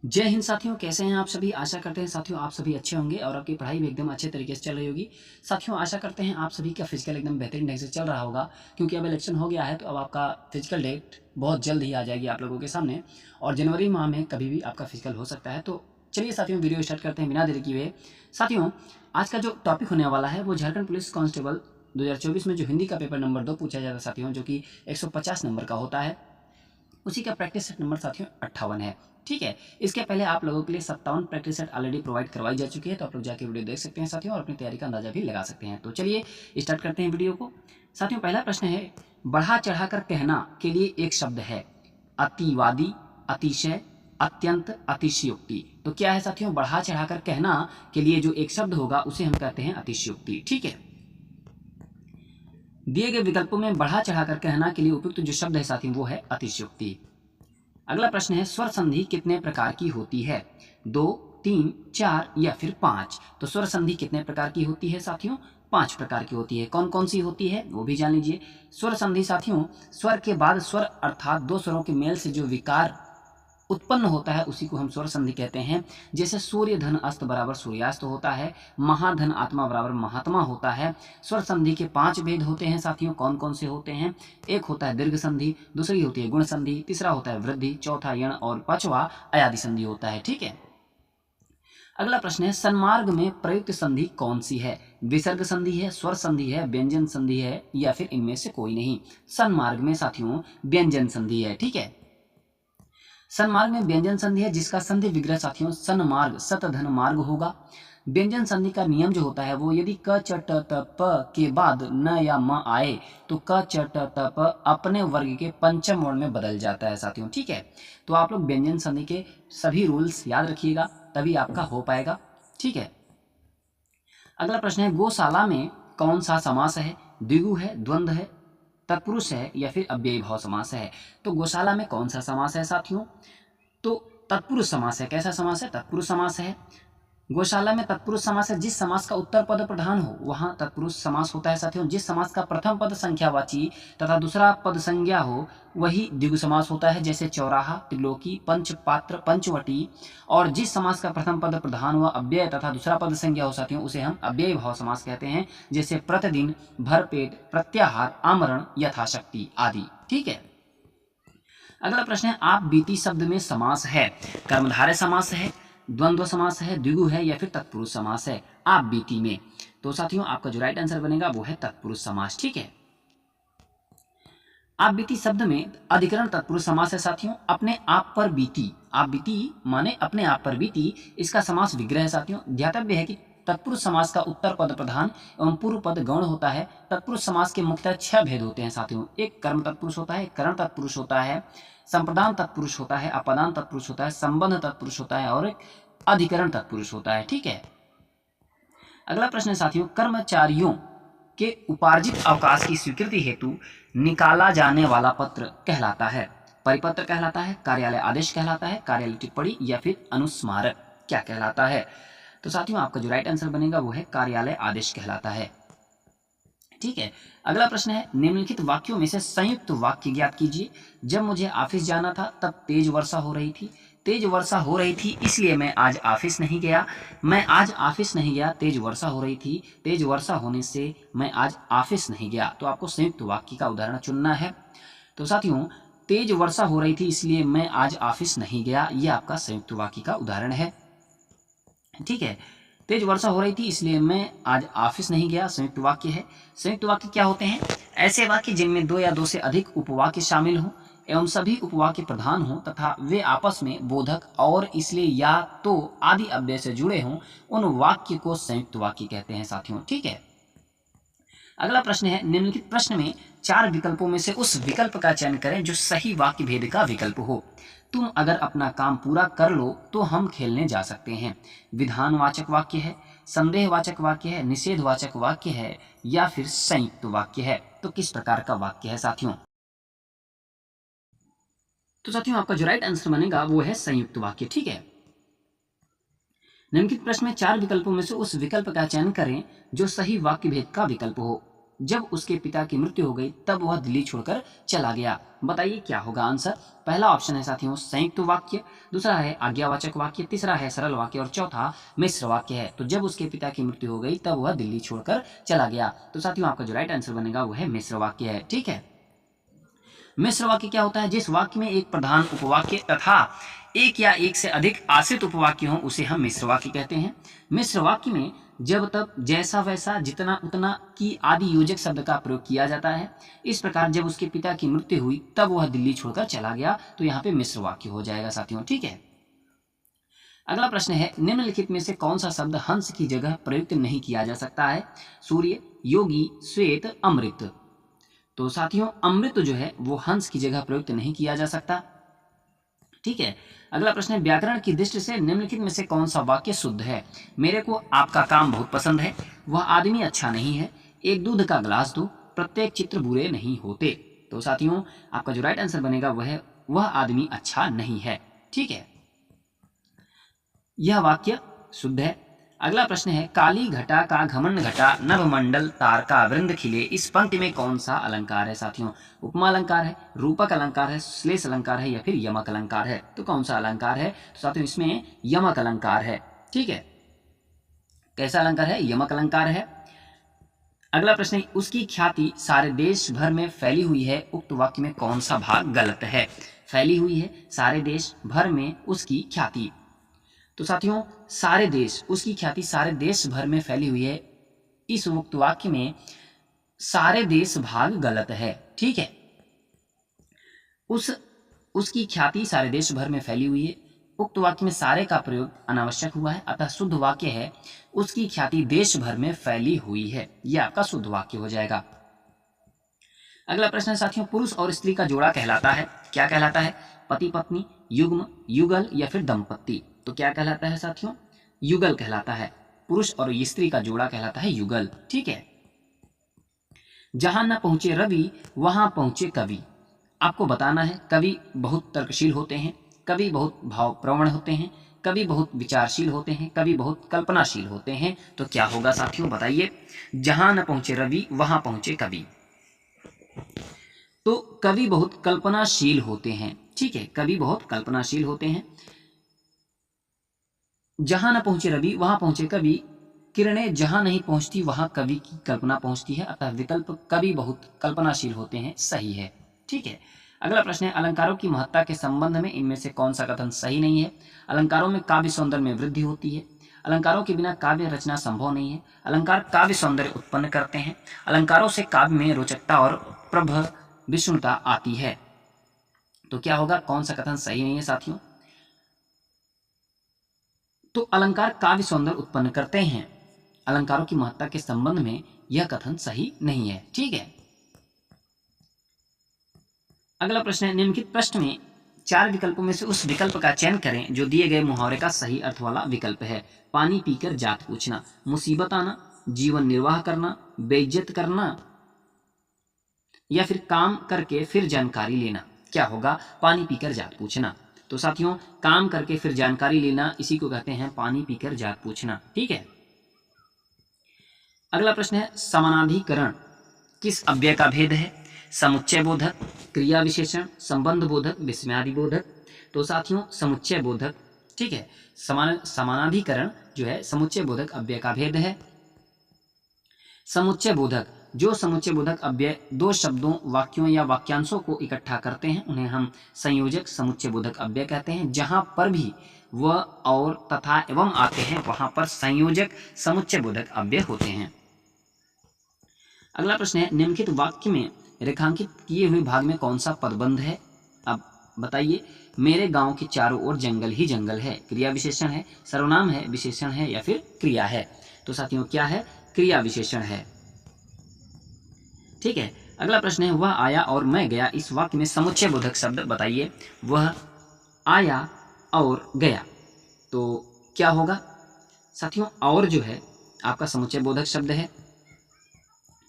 जय हिंद साथियों, कैसे हैं आप सभी। आशा करते हैं साथियों आप सभी अच्छे होंगे और आपकी पढ़ाई भी एकदम अच्छे तरीके से चल रही होगी। साथियों आशा करते हैं आप सभी का फिजिकल एकदम बेहतरीन ढंग से चल रहा होगा, क्योंकि अब इलेक्शन हो गया है तो अब आपका फिजिकल डेट बहुत जल्द ही आ जाएगी आप लोगों के सामने। और जनवरी माह में कभी भी आपका फिजिकल हो सकता है। तो चलिए साथियों वीडियो स्टार्ट करते हैं बिना देरी किए। साथियों आज का जो टॉपिक होने वाला है वो झारखंड पुलिस कांस्टेबल 2024 में जो हिंदी का पेपर नंबर 2 पूछा जाता है साथियों, जो कि 150 नंबर का होता है, उसी का प्रैक्टिस सेट नंबर साथियों 58 है। ठीक है, इसके पहले आप लोगों के लिए 57 प्रैक्टिस सेट ऑलरेडी प्रोवाइड करवाई जा चुकी है, तो आप लोग जाके वीडियो देख सकते हैं साथियों और अपनी तैयारी का अंदाजा भी लगा सकते हैं। तो चलिए स्टार्ट करते हैं वीडियो को। साथियों पहला प्रश्न है, बढ़ा चढ़ाकर कहना के लिए एक शब्द है, अतिवादी, अतिशय, अत्यंत, अतिशयोक्ति। तो क्या है साथियों, बढ़ा चढ़ाकर कहना के लिए जो एक शब्द होगा उसे हम कहते हैं अतिशयोक्ति। ठीक है, दिए गए विकल्पों में बढ़ा चढ़ाकर कहना के लिए उपयुक्त जो शब्द है साथियों वो है अतिशयोक्ति। अगला प्रश्न है, स्वर संधि कितने प्रकार की होती है, 2, 3, 4 या फिर 5। तो स्वर संधि कितने प्रकार की होती है साथियों, 5 प्रकार की होती है। कौन कौन सी होती है वो भी जान लीजिए। स्वर संधि साथियों, स्वर के बाद स्वर अर्थात दो स्वरों के मेल से जो विकार उत्पन्न होता है उसी को हम स्वर संधि कहते हैं। जैसे सूर्य धन अस्त बराबर सूर्यास्त होता है, महाधन आत्मा बराबर महात्मा होता है। स्वर संधि के 5 भेद होते हैं साथियों। कौन कौन से होते हैं, एक होता है दीर्घ संधि, दूसरी होती है गुण संधि, तीसरा होता है वृद्धि, चौथा यण और पांचवा अयादि संधि होता है। ठीक है, अगला प्रश्न है, सन्मार्ग में प्रयुक्त संधि कौन सी है, विसर्ग संधि है, स्वर संधि है, व्यंजन संधि है या फिर इनमें से कोई नहीं। सन्मार्ग में साथियों व्यंजन संधि है। ठीक है, सन्मार्ग में व्यंजन संधि है जिसका संधि विग्रह साथियों सन्मार्ग सत धन मार्ग होगा। व्यंजन संधि का नियम जो होता है वो यदि क च ट त प के बाद न या म आए तो क च ट त प अपने वर्ग के पंचम वर्ण में बदल जाता है साथियों। ठीक है, तो आप लोग व्यंजन संधि के सभी रूल्स याद रखिएगा तभी आपका हो पाएगा। ठीक है, अगला प्रश्न है, गौशाला में कौन सा समास है, द्विगु है, द्वंद्व है, तत्पुरुष है या फिर अव्ययी भाव समास है। तो गौशाला में कौन सा समास है साथियों, तो तत्पुरुष समास है। कैसा समास है, तत्पुरुष समास है। गौशाला में तत्पुरुष समास है, जिस समास का उत्तर पद प्रधान हो वहां तत्पुरुष समास होता है साथियों। जिस समास का प्रथम पद संख्यावाची तथा दूसरा पद संज्ञा हो वही द्विगु समास होता है, जैसे चौराहा, त्रिलोकी, पंचपात्र, पंचवटी। और जिस समास का प्रथम पद प्रधान हुआ अव्यय तथा दूसरा पद संज्ञा हो साथियों उसे हम अव्ययी भाव समास कहते हैं, जैसे प्रतिदिन, भरपेट, प्रत्याहार, आमरण, यथाशक्ति आदि। ठीक है, अगला प्रश्न है, आप बीती शब्द में समास है, कर्मधारय समास है, द्वंद्व समास है, द्विगु है या फिर तत्पुरुष समास है आप बीती में। तो साथियों आपका जो राइट आंसर बनेगा वो है तत्पुरुष समास। ठीक है, आप बीती शब्द में अधिकरण तत्पुरुष समास है साथियों। अपने आप पर बीती, आप बीती माने अपने आप पर बीती, इसका समास विग्रह है साथियों। ध्यातव्य है कि तत्पुरुष समास का उत्तर पद प्रधान एवं पूर्व पद गौण होता है। तत्पुरुष समास के मुख्यतः 6 भेद होते हैं साथियों। एक कर्म तत्पुरुष होता है, करण तत्पुरुष होता है, संप्रदान तत्पुरुष होता है, अपदान तत्पुरुष होता है, संबंध तत्पुरुष होता है और एक अधिकरण तत्पुरुष होता है। ठीक है, अगला प्रश्न है साथियों, कर्मचारियों के उपार्जित अवकाश की स्वीकृति हेतु निकाला जाने वाला पत्र कहलाता है, परिपत्र कहलाता है, कार्यालय आदेश कहलाता है, कार्यालय टिप्पणी या फिर अनुस्मारक क्या कहलाता है। तो साथियों आपका जो राइट आंसर बनेगा वो है कार्यालय आदेश कहलाता है। ठीक है, अगला प्रश्न है, निम्नलिखित वाक्यों में से संयुक्त वाक्य ज्ञात कीजिए। जब मुझे ऑफिस जाना था तब तेज वर्षा हो रही थी, तेज वर्षा हो रही थी इसलिए मैं आज ऑफिस नहीं गया, मैं आज ऑफिस नहीं गया, तेज वर्षा हो रही थी, तेज वर्षा होने से मैं आज ऑफिस नहीं गया। तो आपको संयुक्त वाक्य का उदाहरण चुनना है। तो साथियों तेज वर्षा हो रही थी इसलिए मैं आज ऑफिस नहीं गया, यह आपका संयुक्त वाक्य का उदाहरण है। ठीक है, तेज वर्षा हो रही थी इसलिए मैं आज ऑफिस नहीं गया संयुक्त वाक्य है। संयुक्त वाक्य क्या होते हैं, ऐसे वाक्य जिनमें 2 या 2 से अधिक उपवाक्य शामिल हों एवं सभी उपवाक्य प्रधान हों तथा वे आपस में बोधक और इसलिए या तो आदि अव्यय से जुड़े हों, उन वाक्य को संयुक्त वाक्य कहते हैं साथियों। ठीक है, अगला प्रश्न है, निम्नलिखित प्रश्न में 4 विकल्पों में से उस विकल्प का चयन करें जो सही वाक्य भेद का विकल्प हो। तुम अगर अपना काम पूरा कर लो तो हम खेलने जा सकते हैं, विधानवाचक वाक्य है, संदेहवाचक वाक्य है, निषेधवाचक वाक्य है या फिर संयुक्त वाक्य है। तो किस प्रकार का वाक्य है साथियों, तो साथियों आपका जो राइट आंसर बनेगा वो है संयुक्त वाक्य। ठीक है, निम्नलिखित प्रश्न में 4 विकल्पों में से उस विकल्प का चयन करें जो सही वाक्य भेद का विकल्प हो। जब उसके पिता की मृत्यु हो गई तब वह दिल्ली छोड़कर चला गया। बताइए क्या होगा आंसर। पहला ऑप्शन है साथियों संयुक्त वाक्य, दूसरा है आज्ञावाचक वाक्य, तीसरा है सरल वाक्य और चौथा मिश्र वाक्य है। तो जब उसके पिता की मृत्यु हो गई तब वह दिल्ली छोड़कर चला गया। तो साथियों आपका जो राइट आंसर बनेगा वह है मिश्र वाक्य है। ठीक है, मिश्र वाक्य क्या होता है? जिस वाक्य में एक प्रधान उपवाक्य तथा एक या एक से अधिक आश्रित उपवाक्य हो उसे हम मिश्र वाक्य कहते हैं। मिश्र वाक्य में जब तब जैसा वैसा जितना उतना की आदि योजक शब्द का प्रयोग किया जाता है। इस प्रकार जब उसके पिता की मृत्यु हुई तब वह दिल्ली छोड़कर चला गया, तो यहाँ पे मिश्र वाक्य हो जाएगा साथियों। ठीक है, अगला प्रश्न है निम्नलिखित में से कौन सा शब्द हंस की जगह प्रयुक्त नहीं किया जा सकता है? सूर्य, योगी, श्वेत, अमृत। तो साथियों अमृत जो है वो हंस की जगह प्रयुक्त नहीं किया जा सकता। ठीक है, अगला प्रश्न है व्याकरण की दृष्टि से निम्नलिखित में से कौन सा वाक्य शुद्ध है? मेरे को आपका काम बहुत पसंद है, वह आदमी अच्छा नहीं है, एक दूध का गिलास दो, प्रत्येक चित्र बुरे नहीं होते। तो साथियों आपका जो राइट आंसर बनेगा वह आदमी अच्छा नहीं है। ठीक है, यह वाक्य शुद्ध है। अगला प्रश्न है काली घटा का घमंड घटा नभमंडल तार का वृंद खिले, इस पंक्ति में कौन सा अलंकार है? साथियों उपमा अलंकार है, रूपक अलंकार है, श्लेष अलंकार है या फिर यमक अलंकार है? तो कौन सा अलंकार है? तो साथियों इसमें यमक अलंकार है। ठीक है, कैसा अलंकार है? यमक अलंकार है। अगला प्रश्न है उसकी ख्याति सारे देश भर में फैली हुई है, उक्त वाक्य में कौन सा भाग गलत है? फैली हुई है सारे देश भर में उसकी ख्याति। तो साथियों सारे देश, उसकी ख्याति सारे देश भर में फैली हुई है, इस उक्त वाक्य में सारे देश भाग गलत है। ठीक है, उसकी ख्याति सारे देश भर में फैली हुई है, उक्त वाक्य में सारे का प्रयोग अनावश्यक हुआ है, अतः शुद्ध वाक्य है उसकी ख्याति देश भर में फैली हुई है। यह आपका शुद्ध वाक्य हो जाएगा। अगला प्रश्न है साथियों पुरुष और स्त्री का जोड़ा कहलाता है, क्या कहलाता है? पति पत्नी, युग्म, युगल या फिर दंपत्ति। तो क्या कहलाता है साथियों? युगल कहलाता है। पुरुष और स्त्री का जोड़ा कहलाता है युगल। ठीक है, जहां न पहुंचे रवि वहां पहुंचे कवि। आपको बताना है कवि बहुत तर्कशील होते हैं, कवि बहुत भावप्रवण होते हैं, कवि बहुत विचारशील होते हैं, कवि बहुत कल्पनाशील होते हैं। तो क्या होगा साथियों बताइए। जहां न पहुंचे रवि वहां पहुंचे कवि। तो कवि बहुत कल्पनाशील होते हैं। ठीक है, कवि बहुत कल्पनाशील होते हैं। जहां न पहुंचे रवि वहां पहुंचे कवि, किरणें जहां नहीं पहुंचती वहां कवि की कल्पना पहुंचती है, अतः विकल्प कवि बहुत कल्पनाशील होते हैं सही है। ठीक है, अगला प्रश्न है अलंकारों की महत्ता के संबंध में इनमें से कौन सा कथन सही नहीं है? अलंकारों में काव्य सौंदर्य में वृद्धि होती है, अलंकारों के बिना काव्य रचना संभव नहीं है, अलंकार काव्य सौंदर्य उत्पन्न करते हैं, अलंकारों से काव्य में रोचकता और प्रभविष्णुता आती है। तो क्या होगा, कौन सा कथन सही नहीं है साथियों? तो अलंकार काव्य सौंदर्य उत्पन्न करते हैं, अलंकारों की महत्ता के संबंध में यह कथन सही नहीं है। ठीक है, अगला प्रश्न है निम्नलिखित प्रश्न में चार विकल्पों में से उस विकल्प का चयन करें जो दिए गए मुहावरे का सही अर्थ वाला विकल्प है। पानी पीकर जात पूछना, मुसीबत आना, जीवन निर्वाह करना, बेइज्जत करना या फिर काम करके फिर जानकारी लेना। क्या होगा, पानी पीकर जात पूछना। तो साथियों काम करके फिर जानकारी लेना, इसी को कहते हैं पानी पीकर जात पूछना। ठीक है, अगला प्रश्न है समानाधिकरण किस अव्यय का भेद है? समुच्चय बोधक, क्रिया विशेषण, संबंध बोधक, विस्मयादि बोधक। तो साथियों समुच्चय बोधक। ठीक है, समानाधिकरण जो है समुच्चय बोधक अव्यय का भेद है। समुच्चय बोधक, जो समुच्चय बोधक अव्यय दो शब्दों, वाक्यों या वाक्यांशों को इकट्ठा करते हैं उन्हें हम संयोजक समुच्चय बोधक अव्यय कहते हैं। जहां पर भी वह और तथा एवं आते हैं वहां पर संयोजक समुच्चय बोधक अव्यय होते हैं। अगला प्रश्न है निम्नलिखित वाक्य में रेखांकित किए हुए भाग में कौन सा पदबंध है? अब बताइए। मेरे गांव के चारों ओर जंगल ही जंगल है, क्रिया विशेषण है, सर्वनाम है, विशेषण है या फिर क्रिया है? तो साथियों क्या है, क्रिया विशेषण है। ठीक है, अगला प्रश्न है वह आया और मैं गया, इस वाक्य में समुच्चय बोधक शब्द बताइए। वह आया और गया, तो क्या होगा साथियों? और जो है आपका समुच्चय बोधक शब्द है।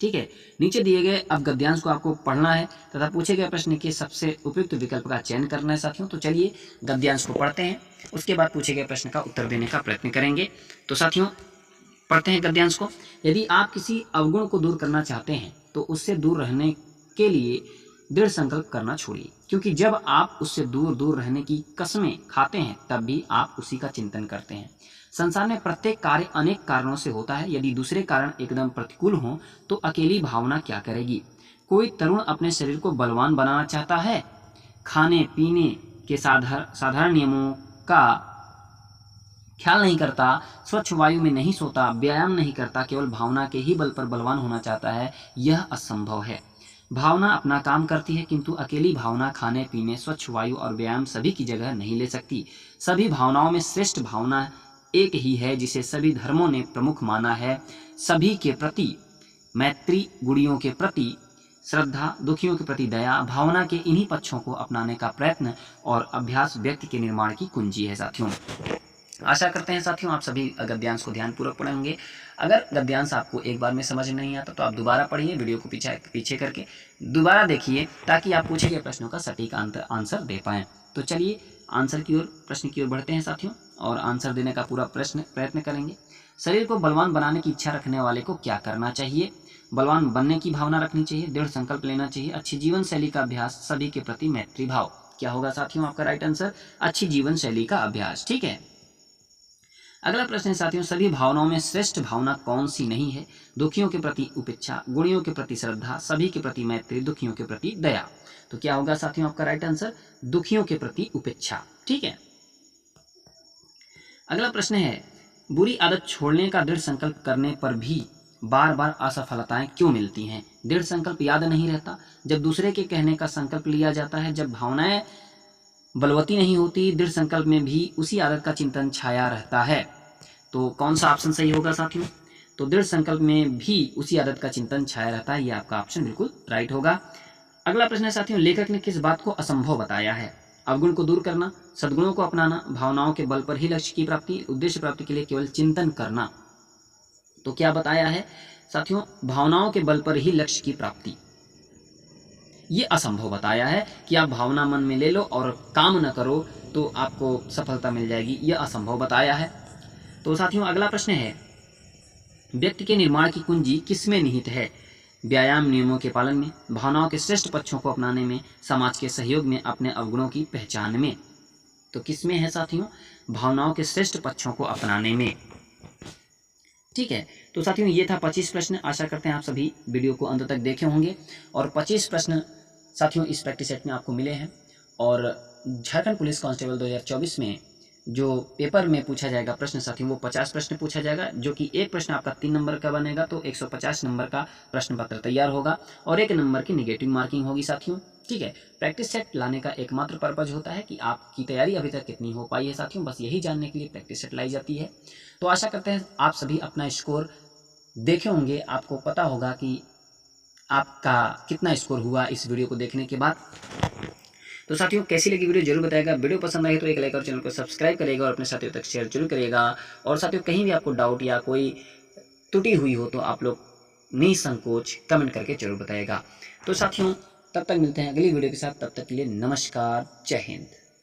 ठीक है, नीचे दिए गए अब गद्यांश को आपको पढ़ना है तथा पूछे गए प्रश्न के सबसे उपयुक्त विकल्प का चयन करना है साथियों। तो चलिए गद्यांश को पढ़ते हैं, उसके बाद पूछे गए प्रश्न का उत्तर देने का प्रयत्न करेंगे। तो साथियों पढ़ते हैं गद्यांश को। यदि आप किसी अवगुण को दूर करना चाहते हैं तो उससे दूर रहने के लिए दृढ़ संकल्प करना छोड़िए, क्योंकि जब आप उससे दूर दूर रहने की कस्में खाते हैं तब भी आप उसी का चिंतन करते हैं। संसार में प्रत्येक कार्य अनेक कारणों से होता है। यदि दूसरे कारण एकदम प्रतिकूल हों तो अकेली भावना क्या करेगी। कोई तरुण अपने शरीर को बलवान बनाना चाहता है, खाने पीने के साधारण नियमों का ख्याल नहीं करता, स्वच्छ वायु में नहीं सोता, व्यायाम नहीं करता, केवल भावना के ही बल पर बलवान होना चाहता है, यह असंभव है। भावना अपना काम करती है, किंतु अकेली भावना खाने पीने, स्वच्छ वायु और व्यायाम सभी की जगह नहीं ले सकती। सभी भावनाओं में श्रेष्ठ भावना एक ही है, जिसे सभी धर्मों ने प्रमुख माना है। सभी के प्रति मैत्री, गुणियों के प्रति श्रद्धा, दुखियों के प्रति दया, भावना के इन्हीं पक्षों को अपनाने का प्रयत्न और अभ्यास व्यक्ति के निर्माण की कुंजी है। साथियों, आशा करते हैं साथियों आप सभी गद्यांश को ध्यानपूर्वक पढ़े होंगे। अगर गद्यांश आपको एक बार में समझ नहीं आता तो आप दोबारा पढ़िए, वीडियो को पीछे करके दोबारा देखिए, ताकि आप पूछे गए प्रश्नों का सटीक आंसर दे पाएँ। तो चलिए प्रश्न की ओर बढ़ते हैं साथियों, और आंसर देने का पूरा प्रयत्न करेंगे। शरीर को बलवान बनाने की इच्छा रखने वाले को क्या करना चाहिए। बलवान बनने की भावना रखनी चाहिए, दृढ़ संकल्प लेना चाहिए, अच्छी जीवन शैली का अभ्यास, सभी के प्रति मैत्री भाव। क्या होगा साथियों आपका राइट आंसर, अच्छी जीवन शैली का अभ्यास। ठीक है, अगला प्रश्न है साथियों, सभी भावनाओं में श्रेष्ठ भावना कौन सी नहीं है। दुखियों के प्रति उपेक्षा, गुणियों के प्रति श्रद्धा, सभी के प्रति मैत्री, दुखियों के प्रति दया। तो क्या होगा साथियों आपका राइट आंसर, दुखियों के प्रति उपेक्षा। ठीक है, अगला प्रश्न है, बुरी आदत छोड़ने का दृढ़ संकल्प करने पर भी बार बार असफलताएं क्यों मिलती हैं। दृढ़ संकल्प याद नहीं रहता, जब दूसरे के कहने का संकल्प लिया जाता है, जब भावनाएं बलवती नहीं होती, दृढ़ संकल्प में भी उसी आदत का चिंतन छाया रहता है। तो कौन सा ऑप्शन सही होगा साथियों, तो दृढ़ संकल्प में भी उसी आदत का चिंतन छाया रहता है, ये आपका ऑप्शन बिल्कुल राइट होगा। अगला प्रश्न है साथियों, लेखक ने किस बात को असंभव बताया है। अवगुण को दूर करना, सद्गुणों को अपनाना, भावनाओं के बल पर ही लक्ष्य की प्राप्ति, उद्देश्य प्राप्ति के लिए केवल चिंतन करना। तो क्या बताया है साथियों, भावनाओं के बल पर ही लक्ष्य की प्राप्ति, ये असंभव बताया है कि आप भावना मन में ले लो और काम न करो तो आपको सफलता मिल जाएगी, यह असंभव बताया है। तो साथियों अगला प्रश्न है, व्यक्ति के निर्माण की कुंजी किसमें निहित है। व्यायाम नियमों के पालन में, भावनाओं के श्रेष्ठ पक्षों को अपनाने में, समाज के सहयोग में, अपने अवगुणों की पहचान में। तो किसमें है साथियों, भावनाओं के श्रेष्ठ पक्षों को अपनाने में। ठीक है, तो साथियों ये था 25 प्रश्न। आशा करते हैं आप सभी वीडियो को अंत तक देखे होंगे, और 25 प्रश्न साथियों इस प्रैक्टिस सेट में आपको मिले हैं। और झारखंड पुलिस कांस्टेबल 2024 में जो पेपर में पूछा जाएगा प्रश्न साथियों, वो 50 प्रश्न पूछा जाएगा, जो कि एक प्रश्न आपका 3 नंबर का बनेगा, तो 150 नंबर का प्रश्न पत्र तैयार होगा, और 1 नंबर की नेगेटिव मार्किंग होगी साथियों। ठीक है, प्रैक्टिस सेट लाने का एकमात्र पर्पज होता है कि आपकी तैयारी अभी तक कितनी हो पाई है साथियों, बस यही जानने के लिए प्रैक्टिस सेट लाई जाती है। तो आशा करते हैं आप सभी अपना स्कोर देखे होंगे, आपको पता होगा कि आपका कितना स्कोर हुआ इस वीडियो को देखने के बाद। तो साथियों कैसी लगी वीडियो जरूर बताएगा, वीडियो पसंद आए तो एक लाइक और चैनल को सब्सक्राइब करेगा और अपने साथियों तक शेयर जरूर करेगा। और साथियों कहीं भी आपको डाउट या कोई त्रुटि हुई हो तो आप लोग निसंकोच कमेंट करके जरूर बताएगा। तो साथियों तब तक मिलते हैं अगली वीडियो के साथ, तब तक के लिए नमस्कार, जय हिंद।